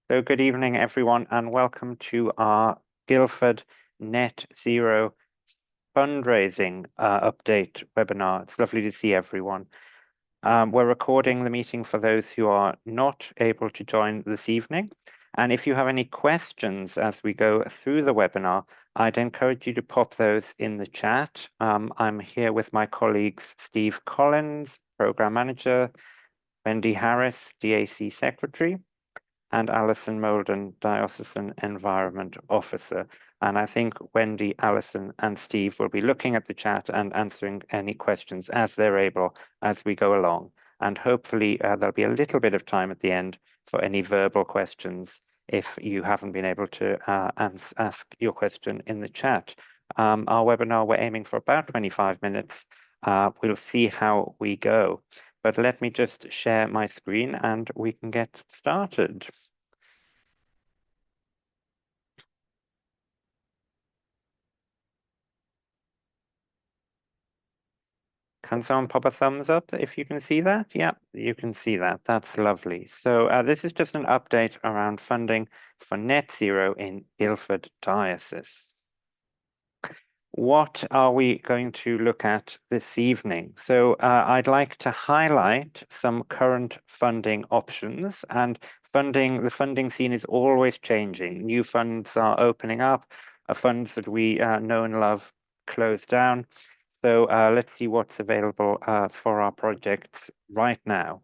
So good evening, everyone, and welcome to our Guildford Net Zero fundraising update webinar. It's lovely to see everyone. We're recording the meeting for those who are not able to join this evening. And if you have any questions as we go through the webinar, I'd encourage you to pop those in the chat. I'm here with my colleagues, Steve Collins, Program Manager, Wendy Harris, DAC Secretary, and Alison Molden, Diocesan Environment Officer. And I think Wendy, Alison, and Steve will be looking at the chat and answering any questions as they're able as we go along. And hopefully there'll be a little bit of time at the end for any verbal questions if you haven't been able to ask your question in the chat. Our webinar, we're aiming for about 25 minutes. We'll see how we go. But let me just share my screen and we can get started. Can someone pop a thumbs up if you can see that? Yeah, you can see that. That's lovely. So this is just an update around funding for net zero in Guildford Diocese. What are we going to look at this evening? So I'd like to highlight some current funding options, and the funding scene is always changing. New funds are opening up, funds that we know and love close down. So let's see what's available for our projects right now.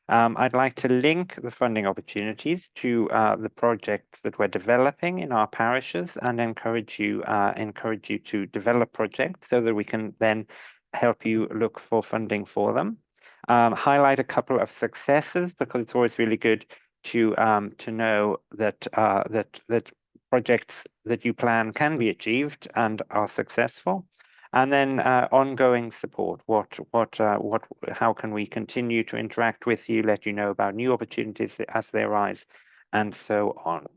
I'd like to link the funding opportunities to the projects that we're developing in our parishes and encourage you to develop projects so that we can then help you look for funding for them. Highlight a couple of successes because it's always really good to know that that projects that you plan can be achieved and are successful. And then ongoing support. How can we continue to interact with you, let you know about new opportunities as they arise, and so on.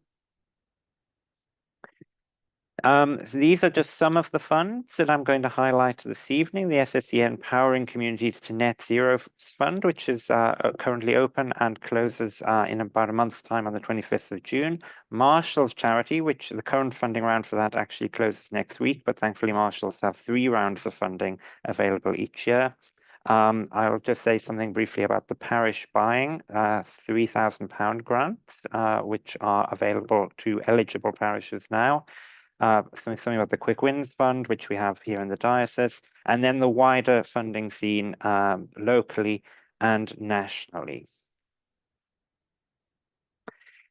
So these are just some of the funds that I'm going to highlight this evening. The SSEN Powering Communities to Net Zero Fund, which is currently open and closes in about a month's time on the 25th of June. Marshall's Charity, which the current funding round for that actually closes next week, but thankfully Marshall's have 3 rounds of funding available each year. I'll just say something briefly about the parish buying £3,000 grants, which are available to eligible parishes now. Something about the Quick Wins Fund, which we have here in the diocese, and then the wider funding scene locally and nationally.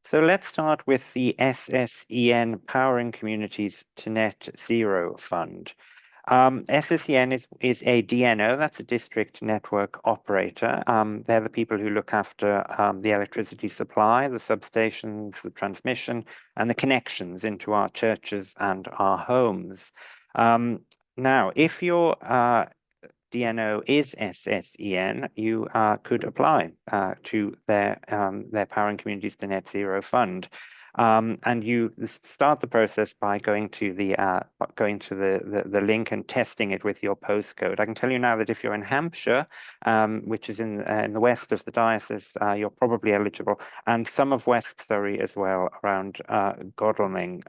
So let's start with the SSEN Powering Communities to Net Zero Fund. SSEN is a DNO, that's a district network operator. They're the people who look after the electricity supply, the substations, the transmission, and the connections into our churches and our homes. Now, if your DNO is SSEN, you could apply to their Powering Communities to Net Zero Fund. And you start the process by going to the link and testing it with your postcode. I can tell you now that if you're in Hampshire, which is in the west of the diocese, you're probably eligible, and some of West Surrey as well, around Godalming.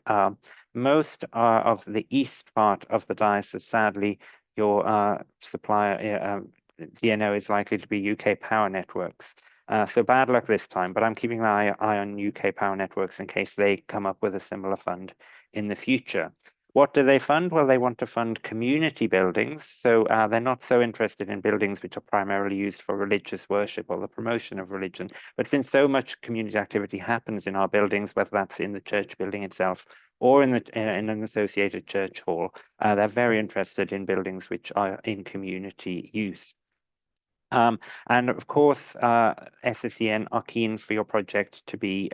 Most of the east part of the diocese, sadly, your supplier DNO is likely to be UK Power Networks. So bad luck this time, but I'm keeping an eye on UK Power Networks in case they come up with a similar fund in the future. What do they fund? Well, they want to fund community buildings. So they're not so interested in buildings which are primarily used for religious worship or the promotion of religion. But since so much community activity happens in our buildings, whether that's in the church building itself or in an associated church hall, they're very interested in buildings which are in community use. And of course, SSEN are keen for your project to be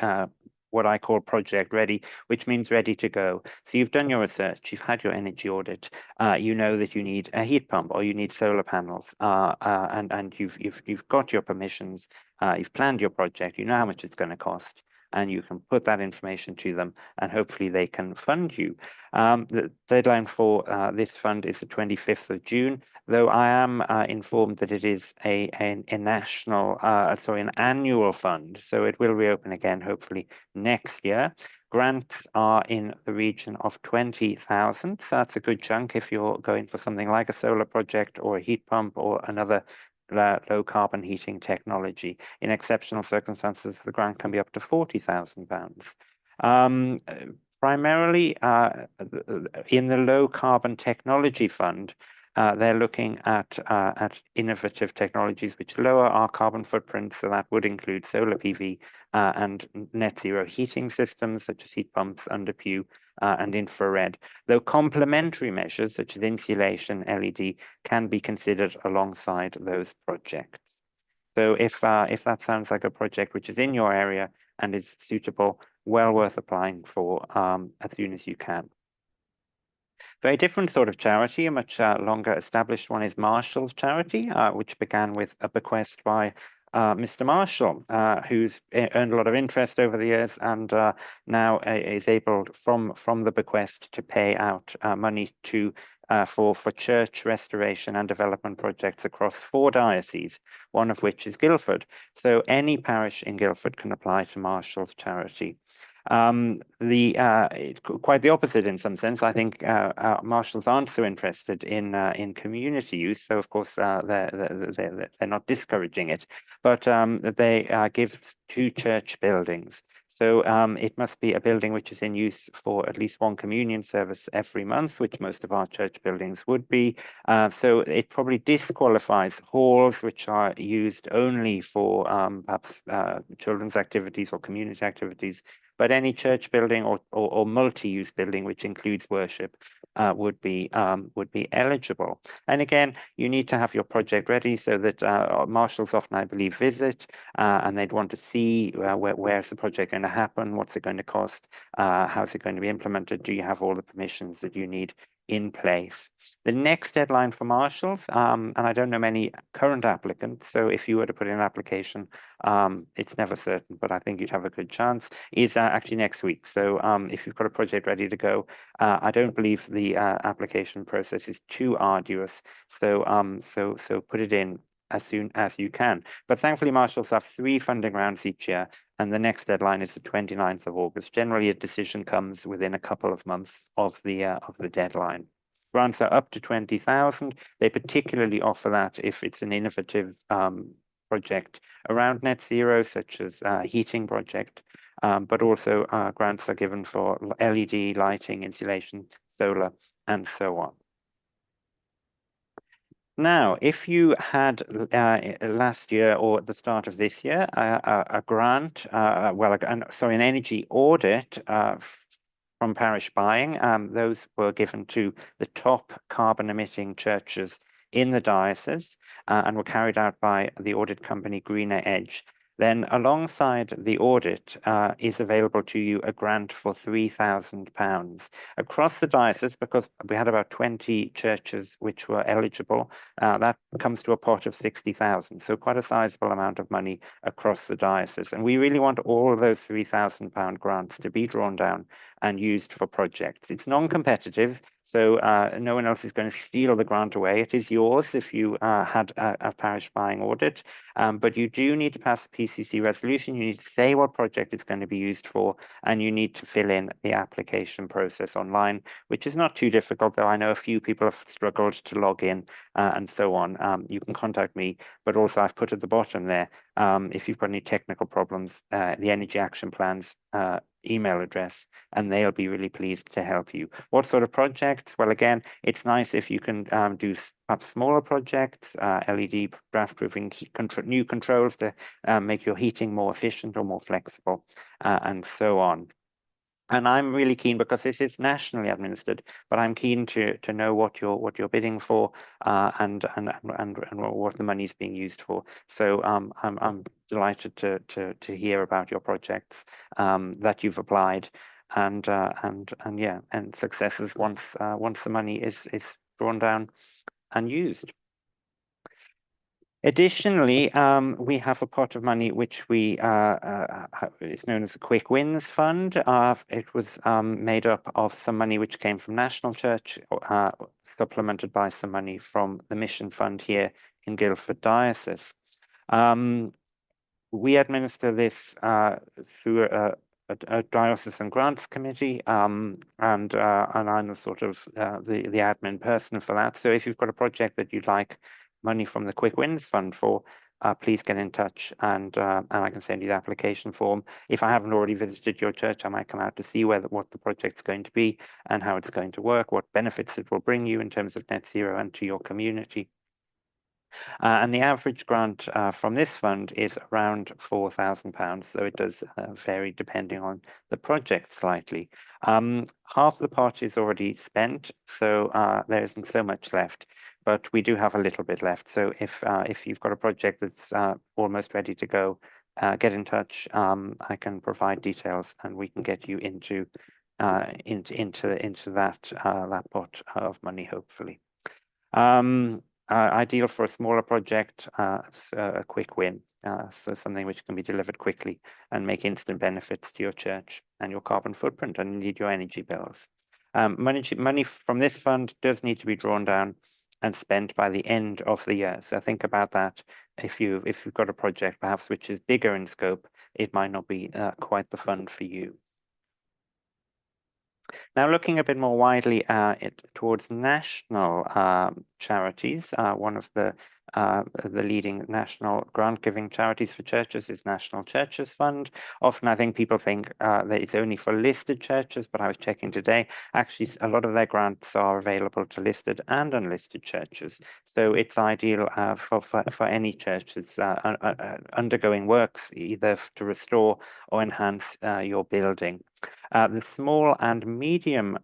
what I call project ready, which means ready to go. So you've done your research, you've had your energy audit, you know that you need a heat pump or you need solar panels, and you've got your permissions, you've planned your project, you know how much it's going to cost. and you can put that information to them, and hopefully they can fund you. The deadline for this fund is the 25th of June, though I am informed that it is a national, sorry, an annual fund, so it will reopen again hopefully next year. Grants are in the region of 20,000, so that's a good chunk if you're going for something like a solar project or a heat pump or another low carbon heating technology. In exceptional circumstances, the grant can be up to £40,000. Primarily in the low carbon technology fund, they're looking at innovative technologies which lower our carbon footprint. So that would include solar PV and net zero heating systems such as heat pumps, underpew, and infrared. Though complementary measures such as insulation, LED can be considered alongside those projects. So if that sounds like a project which is in your area and is suitable, well worth applying for as soon as you can. Very different sort of charity, a much longer established one is Marshall's Charity, which began with a bequest by Mr. Marshall, who's earned a lot of interest over the years and now is able from the bequest to pay out money to for church restoration and development projects across 4 dioceses, one of which is Guildford. So any parish in Guildford can apply to Marshall's Charity. It's quite the opposite in some sense. I think marshals aren't so interested in community use, so of course they're not discouraging it, but they give 2 church buildings. So it must be a building which is in use for at least 1 communion service every month, which most of our church buildings would be. So it probably disqualifies halls which are used only for perhaps children's activities or community activities. But any church building or multi-use building, which includes worship, would be eligible. And again, you need to have your project ready so that marshals often, I believe, visit and they'd want to see where's the project going to happen, what's it going to cost, how's it going to be implemented, do you have all the permissions that you need in place. The next deadline for marshals, and I don't know many current applicants, so if you were to put in an application, it's never certain, but I think you'd have a good chance, is actually next week. So if you've got a project ready to go, I don't believe the application process is too arduous. So so put it in as soon as you can. But thankfully, marshals have 3 funding rounds each year, and the next deadline is the 29th of August. Generally, a decision comes within a couple of months of the deadline. Grants are up to 20,000. They particularly offer that if it's an innovative project around net zero, such as a heating project, but also grants are given for LED lighting, insulation, solar, and so on. Now, if you had last year or at the start of this year a grant, sorry, an energy audit from parish buying, those were given to the top carbon emitting churches in the diocese and were carried out by the audit company Greener Edge. Then alongside the audit is available to you a grant for £3,000 across the diocese, because we had about 20 churches which were eligible. That comes to a pot of 60,000, so quite a sizable amount of money across the diocese. And we really want all of those £3,000 grants to be drawn down and used for projects. It's non-competitive, so no one else is going to steal the grant away. It is yours if you had a parish buying audit, but you do need to pass a PCC resolution. You need to say what project it's going to be used for, and you need to fill in the application process online, which is not too difficult, though I know a few people have struggled to log in and so on. You can contact me, but also I've put at the bottom there, if you've got any technical problems, the Energy Action Plan's email address, and they'll be really pleased to help you. What sort of projects? Well, again, it's nice if you can do perhaps smaller projects, LED draft proofing, new controls to make your heating more efficient or more flexible, and so on. And I'm really keen, because this is nationally administered, but I'm keen to know what you're bidding for and what the money is being used for. So I'm delighted to hear about your projects that you've applied, and yeah, and successes once the money is drawn down and used. Additionally, we have a pot of money which we is known as the Quick Wins Fund. It was made up of some money which came from National Church, supplemented by some money from the Mission Fund here in Guildford Diocese. We administer this through a diocesan grants committee, and I'm the sort of the admin person for that. So if you've got a project that you'd like money from the Quick Wins Fund for, please get in touch, and I can send you the application form. If I haven't already visited your church, I might come out to see what the project's going to be and how it's going to work, what benefits it will bring you in terms of net zero and to your community. And the average grant from this fund is around £4,000, so it does vary depending on the project slightly. Half the pot is already spent, so there isn't so much left, but we do have a little bit left. So if you've got a project that's almost ready to go, get in touch. I can provide details, and we can get you into that pot of money, hopefully. Ideal for a smaller project, a quick win, so something which can be delivered quickly and make instant benefits to your church and your carbon footprint and indeed your energy bills. Money from this fund does need to be drawn down and spent by the end of the year. So think about that. If you've got a project perhaps which is bigger in scope, it might not be quite the fund for you. Now, looking a bit more widely towards national charities, one of the leading national grant-giving charities for churches is National Churches Fund. Often, I think people think that it's only for listed churches, but I was checking today. Actually, a lot of their grants are available to listed and unlisted churches. So it's ideal for any churches undergoing works, either to restore or enhance your building. The small and medium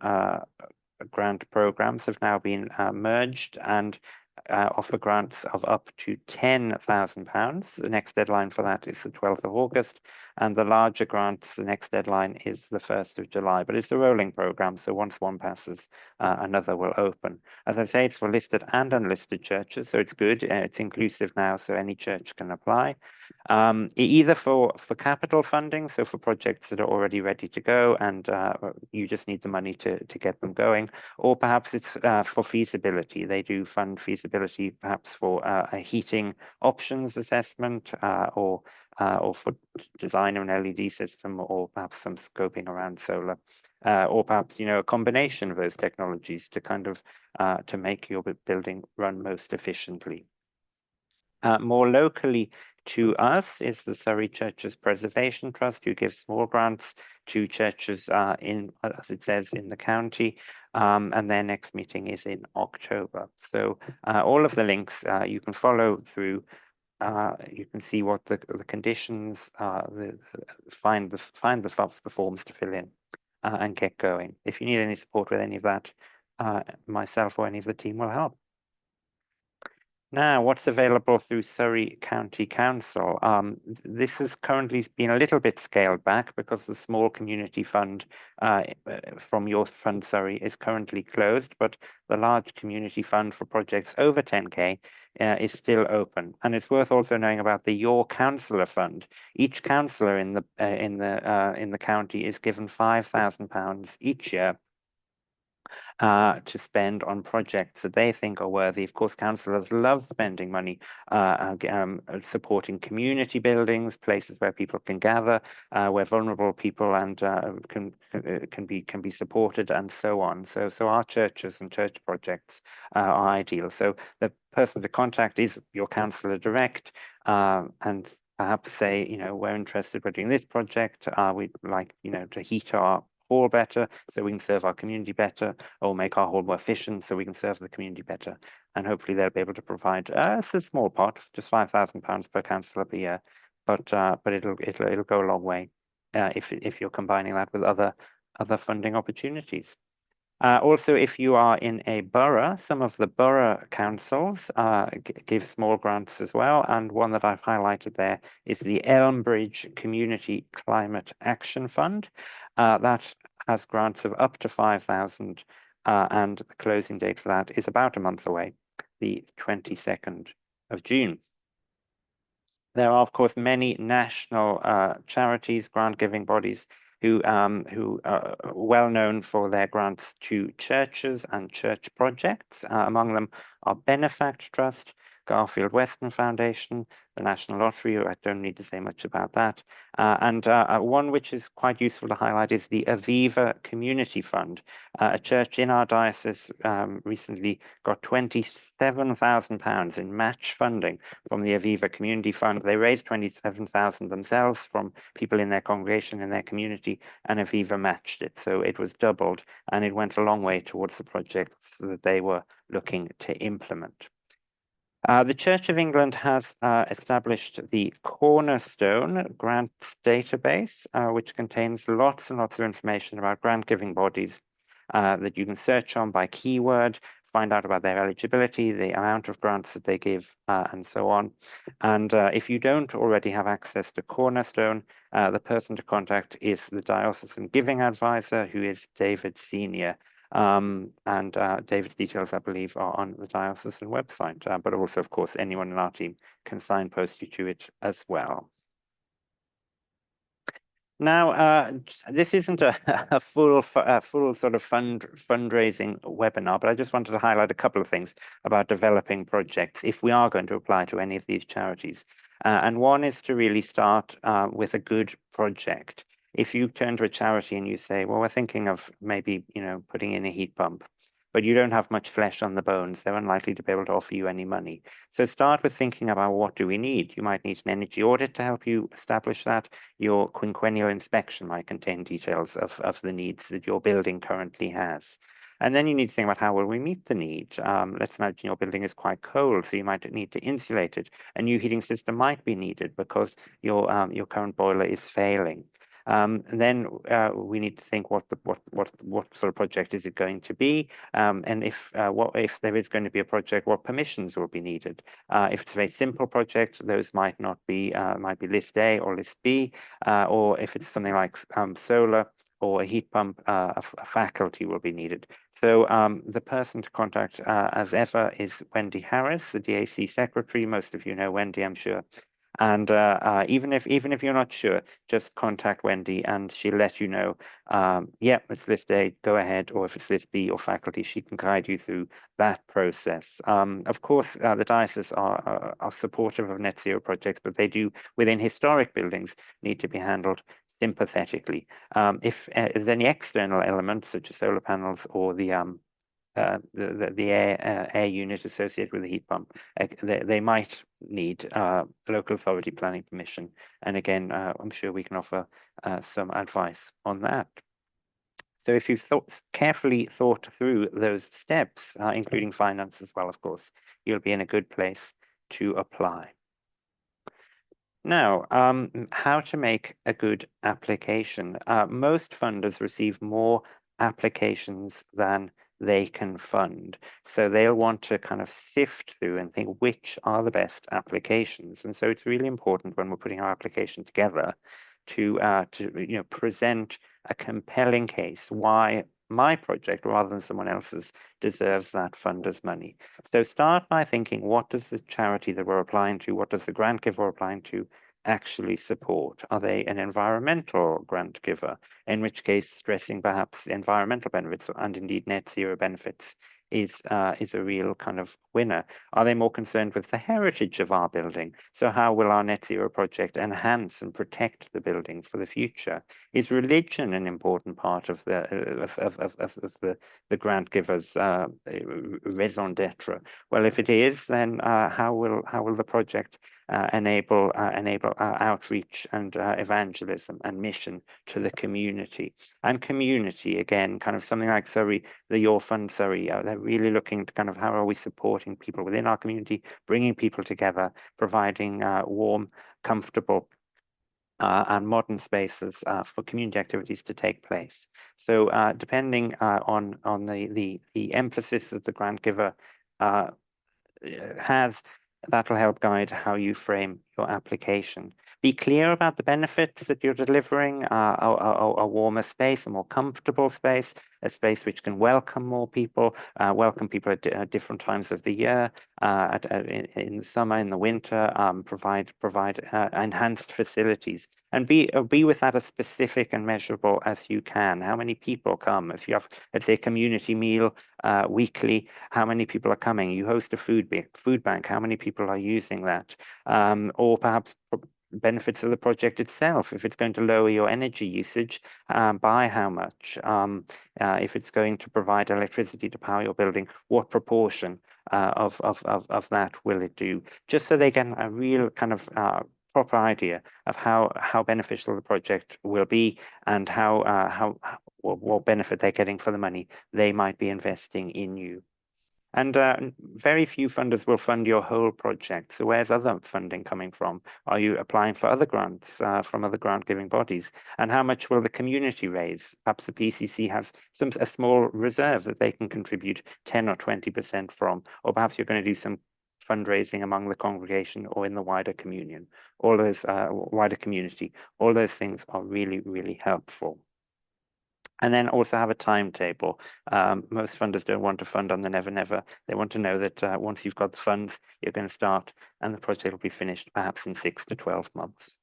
grant programs have now been merged and offer grants of up to £10,000. The next deadline for that is the 12th of August, and the larger grants, the next deadline is the 1st of July. But it's a rolling program, so once one passes, another will open. As I say, it's for listed and unlisted churches, so it's good. It's inclusive now, so any church can apply. Either for capital funding, so for projects that are already ready to go and you just need the money to get them going, or perhaps it's for feasibility. They do fund feasibility perhaps for a heating options assessment or for design of an LED system, or perhaps some scoping around solar. Or perhaps, a combination of those technologies to kind of to make your building run most efficiently. More locally to us is the Surrey Churches Preservation Trust, who gives small grants to churches as it says, in the county, and their next meeting is in October. So all of the links you can follow through. You can see what the conditions, find the forms to fill in, and get going. If you need any support with any of that, myself or any of the team will help. Now, what's available through Surrey County Council? This has currently been a little bit scaled back because the small community fund from Your Fund Surrey is currently closed, but the large community fund for projects over 10K is still open. And it's worth also knowing about the Your Councillor Fund. Each councillor in the county is given £5,000 each year to spend on projects that they think are worthy. Of course, councillors love spending money supporting community buildings, places where people can gather, where vulnerable people and can be supported, and so on. So our churches and church projects are ideal. So the person to contact is your councillor direct, and perhaps say, we're interested, we're doing this project, we'd like, to heat our hall better so we can serve our community better, or make our hall more efficient so we can serve the community better. And hopefully they'll be able to provide it's a small pot, just £5,000 per councillor per year, but it'll go a long way if you're combining that with other funding opportunities. Also, if you are in a borough, some of the borough councils give small grants as well, and one that I've highlighted there is the Elmbridge Community Climate Action Fund. That has grants of up to 5,000, and the closing date for that is about a month away, the 22nd of June. There are, of course, many national charities, grant-giving bodies who are well known for their grants to churches and church projects. Among them are Benefact Trust, Garfield Weston Foundation, the National Lottery. I don't need to say much about that. And one which is quite useful to highlight is the Aviva Community Fund. A church in our diocese recently got £27,000 in match funding from the Aviva Community Fund. They raised 27,000 themselves from people in their congregation, in their community, and Aviva matched it. So it was doubled, and it went a long way towards the projects that they were looking to implement. The Church of England has established the Cornerstone Grants Database, which contains lots and lots of information about grant-giving bodies that you can search on by keyword, find out about their eligibility, the amount of grants that they give, and so on. And if you don't already have access to Cornerstone, the person to contact is the Diocesan Giving Advisor, who is David Senior. And David's details, I believe, are on the diocesan website, but also, of course, anyone in our team can signpost you to it as well. Now, this isn't a full sort of fundraising webinar, but I just wanted to highlight a couple of things about developing projects if we are going to apply to any of these charities. And one is to really start with a good project. If you turn to a charity and you say, well, we're thinking of maybe, putting in a heat pump, but you don't have much flesh on the bones, they're unlikely to be able to offer you any money. So start with thinking about what do we need. You might need an energy audit to help you establish that. Your quinquennial inspection might contain details of the needs that your building currently has. And then you need to think about how will we meet the need. Let's imagine your building is quite cold, so you might need to insulate it. A new heating system might be needed because your current boiler is failing. And then we need to think what sort of project is it going to be, and if there is going to be a project, what permissions will be needed. If it's a very simple project, those might not be might be list A or list B, or if it's something like solar or a heat pump, a faculty will be needed. So the person to contact, as ever, is Wendy Harris, the DAC secretary. Most of you know Wendy, I'm sure. And even if you're not sure, just contact Wendy and she'll let you know, yeah, it's list A, go ahead, or if it's list B or faculty, she can guide you through that process. Of course, the diocese are supportive of net zero projects, but they do, within historic buildings, need to be handled sympathetically. If there's any external elements, such as solar panels or the air unit associated with the heat pump, they might need local authority planning permission. And again, I'm sure we can offer some advice on that. So if you've carefully thought through those steps, including finance as well, of course, you'll be in a good place to apply. Now, how to make a good application. Most funders receive more applications than they can fund. So they'll want to kind of sift through and think which are the best applications. And so it's really important when we're putting our application together to present a compelling case why my project rather than someone else's deserves that funder's money. So start by thinking, what does the charity that we're applying to, what does the grant giver we're applying to actually support? Are they an environmental grant giver? In which case, stressing perhaps environmental benefits and indeed net zero benefits is a real kind of winner. Are they more concerned with the heritage of our building? So how will our net zero project enhance and protect the building for the future? Is religion an important part of the grant giver's raison d'etre? Well, if it is, then how will the project enable outreach and evangelism and mission to the community? And community, again, kind of something like Surrey, the Your Fund Surrey, they're really looking to kind of how are we supporting people within our community, bringing people together, providing warm, comfortable and modern spaces for community activities to take place. So depending on the emphasis that the grant giver has, that'll help guide how you frame your application. Be clear about the benefits that you're delivering, a warmer space, a more comfortable space, a space which can welcome more people, welcome people at different times of the year, in the summer, in the winter, provide enhanced facilities. And be with that as specific and measurable as you can. How many people come? If you have, let's say, a community meal weekly, how many people are coming? You host a food bank. How many people are using that? Or perhaps benefits of the project itself. If it's going to lower your energy usage, by how much? If it's going to provide electricity to power your building, what proportion of that will it do? Just so they get a real kind of proper idea of how beneficial the project will be and what benefit they're getting for the money they might be investing in you. And very few funders will fund your whole project. So where's other funding coming from? Are you applying for other grants from other grant-giving bodies? And how much will the community raise? Perhaps the PCC has a small reserve that they can contribute 10 or 20% from, or perhaps you're going to do some fundraising among the congregation or in the wider communion. All those wider community. All those things are really, really helpful. And then also have a timetable. Most funders don't want to fund on the never, never. They want to know that once you've got the funds, you're going to start and the project will be finished perhaps in 6 to 12 months.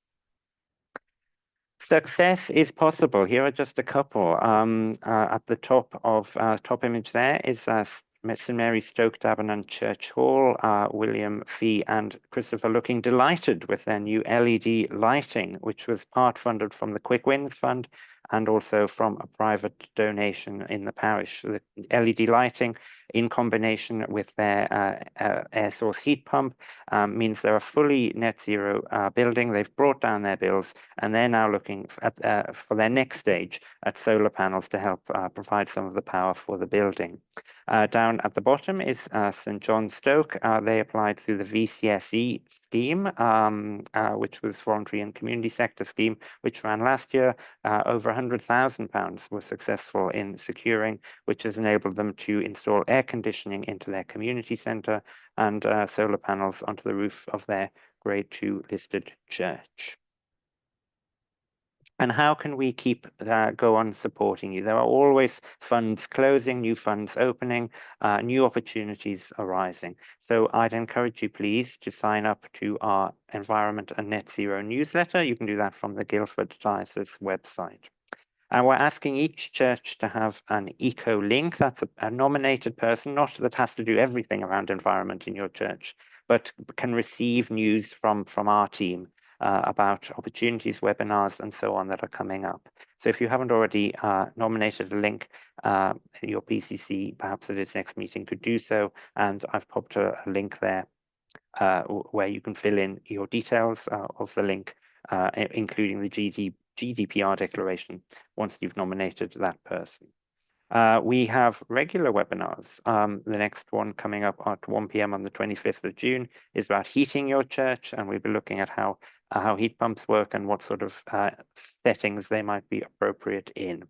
Success is possible. Here are just a couple. At the top image there is St Mary Stoke Davenant Church Hall. William Fee and Christopher looking delighted with their new LED lighting, which was part funded from the Quick Wins Fund and also from a private donation in the parish. The LED lighting in combination with their air source heat pump means they're a fully net zero building. They've brought down their bills and they're now looking for their next stage at solar panels to help provide some of the power for the building. Down at the bottom is St John Stoke. They applied through the VCSE scheme, which was voluntary and community sector scheme, which ran last year. Over £100,000 were successful in securing, which has enabled them to install air conditioning into their community centre and solar panels onto the roof of their Grade 2 listed church. And how can we go on supporting you? There are always funds closing, new funds opening, new opportunities arising. So I'd encourage you, please, to sign up to our Environment and Net Zero newsletter. You can do that from the Guildford Diocese website. And we're asking each church to have an eco link. That's a nominated person, not that has to do everything around environment in your church, but can receive news from our team about opportunities, webinars, and so on that are coming up. So if you haven't already nominated a link, your PCC, perhaps at its next meeting, could do so. And I've popped a link there where you can fill in your details of the link, including the GDPR declaration once you've nominated that person. We have regular webinars. The next one coming up at 1 p.m. on the 25th of June is about heating your church, and we'll be looking at how heat pumps work and what sort of settings they might be appropriate in.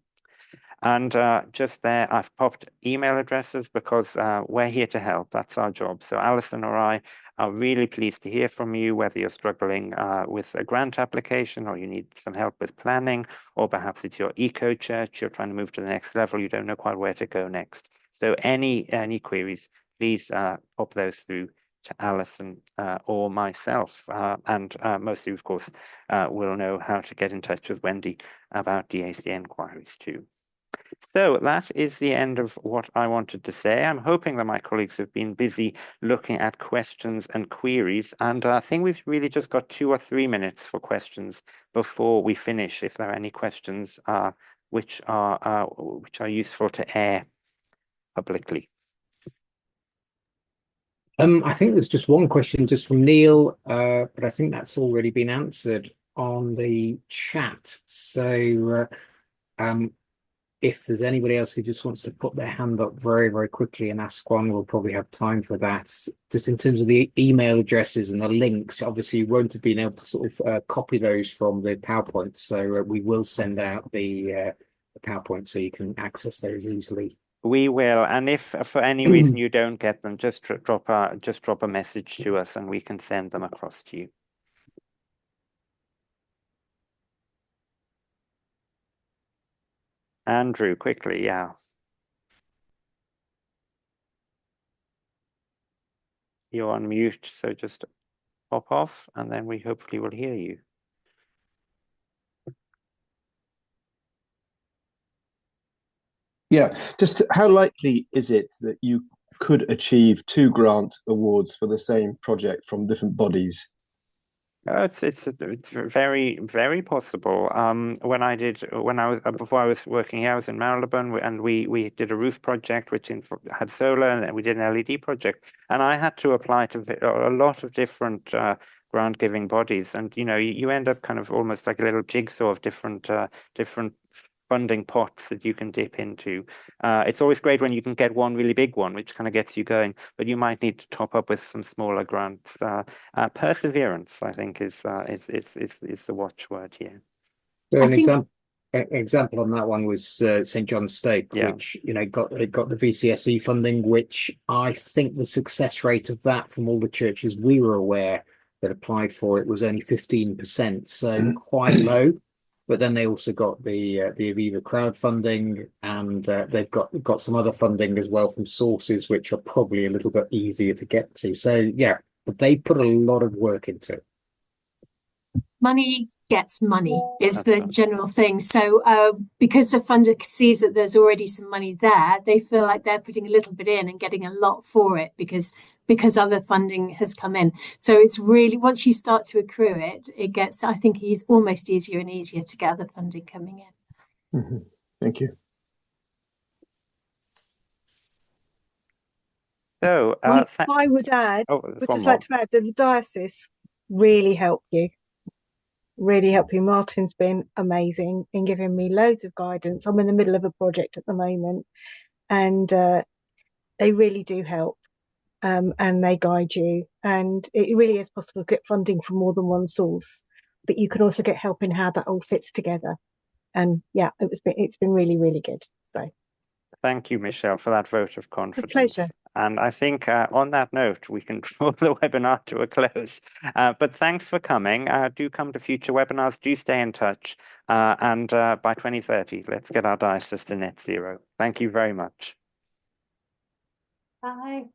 And just there, I've popped email addresses because we're here to help. That's our job. So Alison or I are really pleased to hear from you, whether you're struggling with a grant application or you need some help with planning, or perhaps it's your eco church, you're trying to move to the next level, you don't know quite where to go next. So any queries, please pop those through to Alison or myself. And most of you, of course, will know how to get in touch with Wendy about DAC inquiries too. So that is the end of what I wanted to say. I'm hoping that my colleagues have been busy looking at questions and queries, and I think we've really just got 2 or 3 minutes for questions before we finish, if there are any questions which are useful to air publicly. I think there's just one question just from Neil, but I think that's already been answered on the chat. So if there's anybody else who just wants to put their hand up very, very quickly and ask one, we'll probably have time for that. Just in terms of the email addresses and the links, obviously you won't have been able to sort of copy those from the PowerPoint. So we will send out the PowerPoint so you can access those easily. We will, and if for any reason you don't get them, just drop a message to us and we can send them across to you. Andrew, quickly, yeah. You're on mute, so just pop off and then we hopefully will hear you. Yeah, just how likely is it that you could achieve two grant awards for the same project from different bodies? It's very very possible. When I was before I was working here, I was in Marylebone, and we did a roof project had solar, and then we did an LED project, and I had to apply to a lot of different grant giving bodies, and you end up kind of almost like a little jigsaw of different funding pots that you can dip into. It's always great when you can get one really big one, which kind of gets you going, but you might need to top up with some smaller grants. Perseverance, I think, is the watchword here. So I an think example on that one was St John's Stake, Yeah. which got the VCSE funding, which I think the success rate of that from all the churches we were aware that applied for it was only 15%, so quite low. But then they also got the Aviva crowdfunding, and they've got some other funding as well from sources which are probably a little bit easier to get to. So yeah, but they've put a lot of work into it. money gets money is That's the right. general thing. So because the funder sees that there's already some money there, they feel like they're putting a little bit in and getting a lot for it because other funding has come in. So it's really, once you start to accrue it, it gets, I think, it's almost easier and easier to get other funding coming in. Mm-hmm. Thank you. So, I would add, there's would one just more. like to add that the diocese really helped you. Really helped you. Martin's been amazing in giving me loads of guidance. I'm in the middle of a project at the moment, and they really do help, and they guide you. And it really is possible to get funding from more than one source, but you can also get help in how that all fits together. And yeah, it's been really, really good. So Thank you, Michelle, for that vote of it's a confidence. pleasure. And I think on that note, we can draw the webinar to a close. But thanks for coming. Do come to future webinars. Do stay in touch. And by 2030, let's get our diocese to net zero. Thank you very much. Bye.